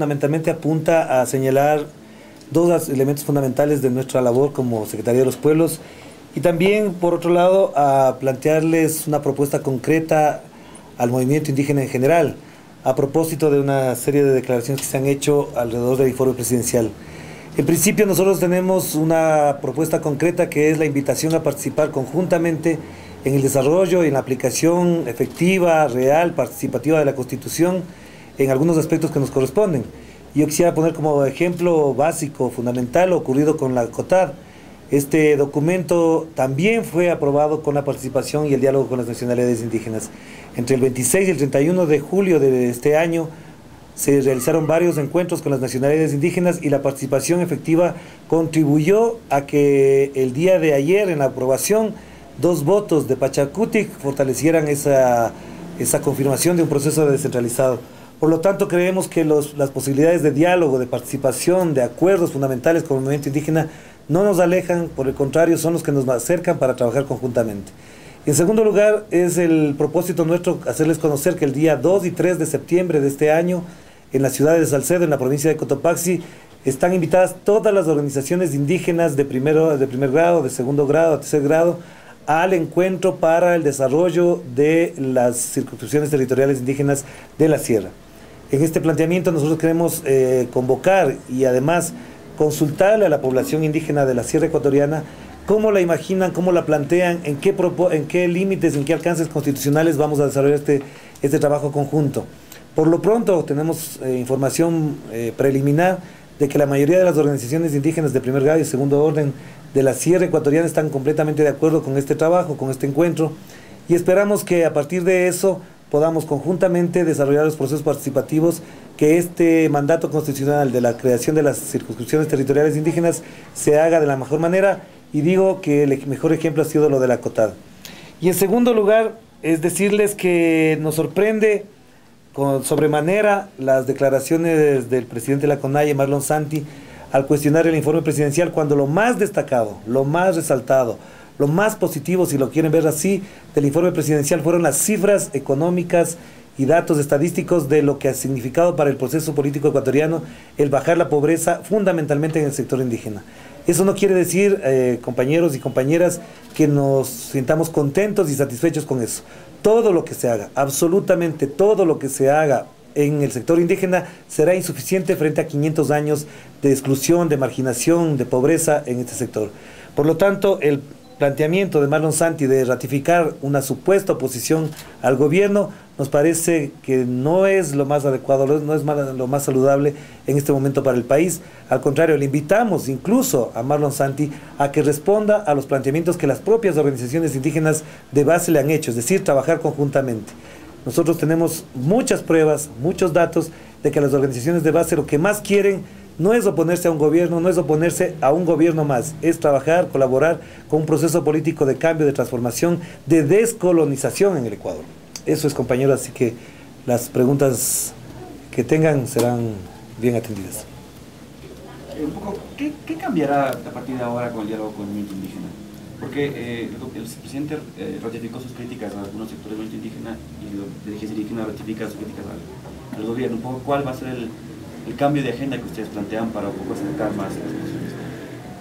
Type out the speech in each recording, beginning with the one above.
Fundamentalmente apunta a señalar dos elementos fundamentales de nuestra labor como Secretaría de los Pueblos y también, por otro lado, a plantearles una propuesta concreta al movimiento indígena en general, a propósito de una serie de declaraciones que se han hecho alrededor del informe presidencial. En principio, nosotros tenemos una propuesta concreta que es la invitación a participar conjuntamente en el desarrollo y en la aplicación efectiva, real, participativa de la Constitución en algunos aspectos que nos corresponden. Yo quisiera poner como ejemplo básico, fundamental, lo ocurrido con la COTAD. Este documento también fue aprobado con la participación y el diálogo con las nacionalidades indígenas. Entre el 26 y el 31 de julio de este año se realizaron varios encuentros con las nacionalidades indígenas y la participación efectiva contribuyó a que el día de ayer en la aprobación 2 votos de Pachacutic fortalecieran esa confirmación de un proceso descentralizado. Por lo tanto, creemos que las posibilidades de diálogo, de participación, de acuerdos fundamentales con el movimiento indígena no nos alejan, por el contrario, son los que nos acercan para trabajar conjuntamente. En segundo lugar, es el propósito nuestro hacerles conocer que el día 2 y 3 de septiembre de este año, en la ciudad de Salcedo, en la provincia de Cotopaxi, están invitadas todas las organizaciones indígenas de primer grado, de segundo grado, de tercer grado, al encuentro para el desarrollo de las circunscripciones territoriales indígenas de la Sierra. En este planteamiento nosotros queremos convocar y además consultarle a la población indígena de la Sierra Ecuatoriana cómo la imaginan, cómo la plantean, en qué límites, en qué alcances constitucionales vamos a desarrollar este trabajo conjunto. Por lo pronto tenemos información preliminar de que la mayoría de las organizaciones indígenas de primer grado y segundo orden de la Sierra Ecuatoriana están completamente de acuerdo con este trabajo, con este encuentro, y esperamos que a partir de eso podamos conjuntamente desarrollar los procesos participativos, que este mandato constitucional de la creación de las circunscripciones territoriales indígenas se haga de la mejor manera, y digo que el mejor ejemplo ha sido lo de la COTAD. Y en segundo lugar, es decirles que nos sorprende con sobremanera las declaraciones del presidente de la CONAIE, Marlon Santi, al cuestionar el informe presidencial, cuando lo más destacado, lo más resaltado, lo más positivo, si lo quieren ver así, del informe presidencial fueron las cifras económicas y datos estadísticos de lo que ha significado para el proceso político ecuatoriano el bajar la pobreza fundamentalmente en el sector indígena. Eso no quiere decir, compañeros y compañeras, que nos sintamos contentos y satisfechos con eso. Todo lo que se haga, absolutamente todo lo que se haga en el sector indígena será insuficiente frente a 500 años de exclusión, de marginación, de pobreza en este sector. Por lo tanto, el planteamiento de Marlon Santi de ratificar una supuesta oposición al gobierno nos parece que no es lo más adecuado, no es lo más saludable en este momento para el país. Al contrario, le invitamos incluso a Marlon Santi a que responda a los planteamientos que las propias organizaciones indígenas de base le han hecho, es decir, trabajar conjuntamente. Nosotros tenemos muchas pruebas, muchos datos de que las organizaciones de base lo que más quieren no es oponerse a un gobierno, no es oponerse a un gobierno más, es trabajar, colaborar con un proceso político de cambio, de transformación, de descolonización en el Ecuador. Eso es, compañeros, así que las preguntas que tengan serán bien atendidas. Un poco, ¿qué cambiará a partir de ahora con el diálogo con el movimiento indígena? Porque el presidente ratificó sus críticas a algunos sectores del movimiento indígena y la dirigencia indígena ratifica sus críticas al gobierno. Un poco, ¿cuál va a ser el cambio de agenda que ustedes plantean para un poco acercar más las posiciones?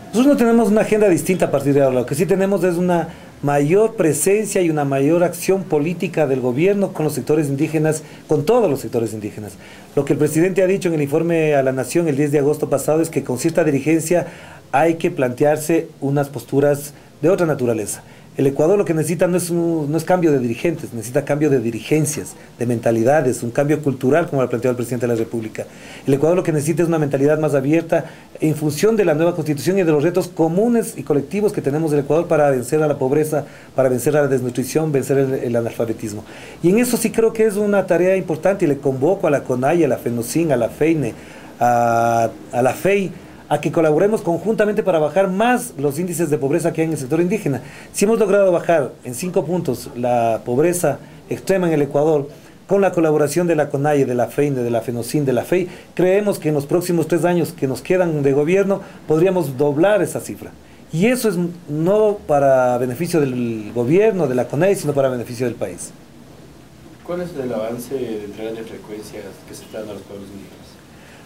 Nosotros no tenemos una agenda distinta a partir de ahora. Lo que sí tenemos es una mayor presencia y una mayor acción política del gobierno con los sectores indígenas, con todos los sectores indígenas. Lo que el presidente ha dicho en el informe a la Nación el 10 de agosto pasado es que con cierta dirigencia hay que plantearse unas posturas de otra naturaleza. El Ecuador lo que necesita no es cambio de dirigentes, necesita cambio de dirigencias, de mentalidades, un cambio cultural, como lo ha planteado el presidente de la República. El Ecuador lo que necesita es una mentalidad más abierta en función de la nueva Constitución y de los retos comunes y colectivos que tenemos del Ecuador para vencer a la pobreza, para vencer a la desnutrición, vencer el analfabetismo. Y en eso sí creo que es una tarea importante, y le convoco a la CONAIE, a la FENOCIN, a la FEINE, a la FEI, a que colaboremos conjuntamente para bajar más los índices de pobreza que hay en el sector indígena. Si hemos logrado bajar en 5 puntos la pobreza extrema en el Ecuador, con la colaboración de la CONAIE, de la FEINE, de la FENOCIN, de la FEI, creemos que en los próximos 3 años que nos quedan de gobierno podríamos doblar esa cifra. Y eso es no para beneficio del gobierno, de la CONAIE, sino para beneficio del país. ¿Cuál es el avance de entrega de frecuencias que se están a los pueblos indígenas?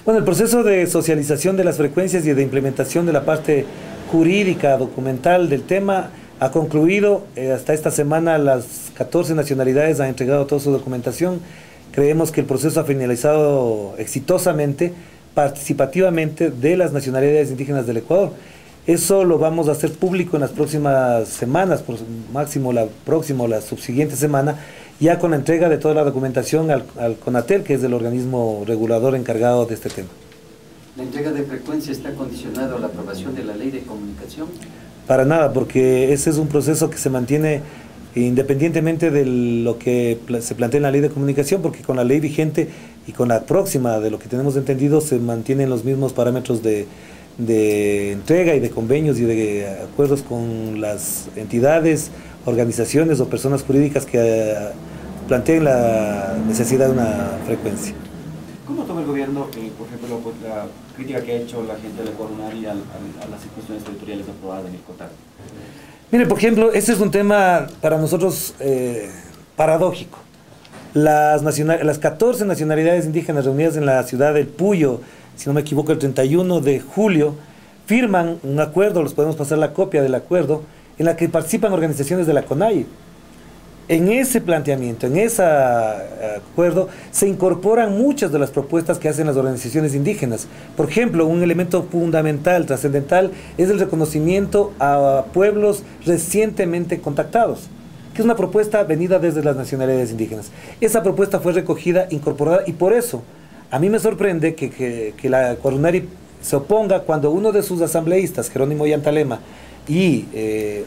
Bueno, el proceso de socialización de las frecuencias y de implementación de la parte jurídica, documental del tema ha concluido. Hasta esta semana las 14 nacionalidades han entregado toda su documentación. Creemos que el proceso ha finalizado exitosamente, participativamente, de las nacionalidades indígenas del Ecuador. Eso lo vamos a hacer público en las próximas semanas, por máximo la próxima o la subsiguiente semana, ya con la entrega de toda la documentación al CONATEL, que es el organismo regulador encargado de este tema. ¿La entrega de frecuencia está condicionada a la aprobación de la ley de comunicación? Para nada, porque ese es un proceso que se mantiene independientemente de lo que se plantea en la ley de comunicación, porque con la ley vigente y con la próxima, de lo que tenemos entendido, se mantienen los mismos parámetros de entrega y de convenios y de acuerdos con las entidades, organizaciones o personas jurídicas que planteen la necesidad de una frecuencia. ¿Cómo toma el gobierno, por ejemplo, la crítica que ha hecho la gente de la Corunari a las circunscripciones territoriales aprobadas en el COTAD? Mire, por ejemplo, este es un tema para nosotros paradójico. Las 14 nacionalidades indígenas reunidas en la ciudad del Puyo, si no me equivoco, el 31 de julio, firman un acuerdo, les podemos pasar la copia del acuerdo, en la que participan organizaciones de la CONAIE. En ese planteamiento, en ese acuerdo, se incorporan muchas de las propuestas que hacen las organizaciones indígenas. Por ejemplo, un elemento fundamental, trascendental, es el reconocimiento a pueblos recientemente contactados, que es una propuesta venida desde las nacionalidades indígenas. Esa propuesta fue recogida, incorporada, y por eso a mí me sorprende que la Corunari se oponga cuando uno de sus asambleístas, Jerónimo Yantalema, y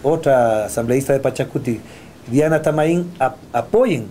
otra asambleísta de Pachacuti, Diana Tamaín, apoyen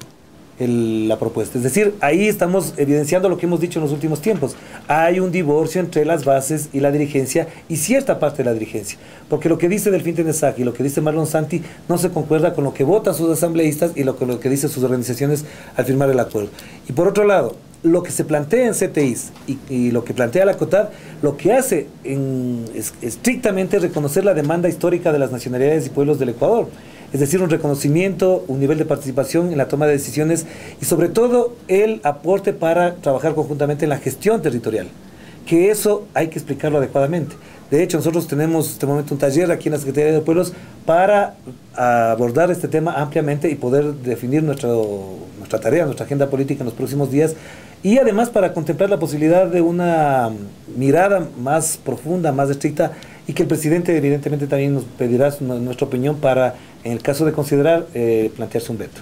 la propuesta. Es decir, ahí estamos evidenciando lo que hemos dicho en los últimos tiempos. Hay un divorcio entre las bases y la dirigencia, y cierta parte de la dirigencia, porque lo que dice Delfín Tenezaki y lo que dice Marlon Santi no se concuerda con lo que votan sus asambleístas y lo que dicen sus organizaciones al firmar el acuerdo. Y por otro lado, lo que se plantea en CTIs y lo que plantea la COTAD, lo que hace es estrictamente reconocer la demanda histórica de las nacionalidades y pueblos del Ecuador. Es decir, un reconocimiento, un nivel de participación en la toma de decisiones y sobre todo el aporte para trabajar conjuntamente en la gestión territorial, que eso hay que explicarlo adecuadamente. De hecho, nosotros tenemos en este momento un taller aquí en la Secretaría de Pueblos para abordar este tema ampliamente y poder definir nuestra tarea, nuestra agenda política en los próximos días, y además para contemplar la posibilidad de una mirada más profunda, más estricta, y que el presidente evidentemente también nos pedirá nuestra opinión para, en el caso de considerar, plantearse un veto.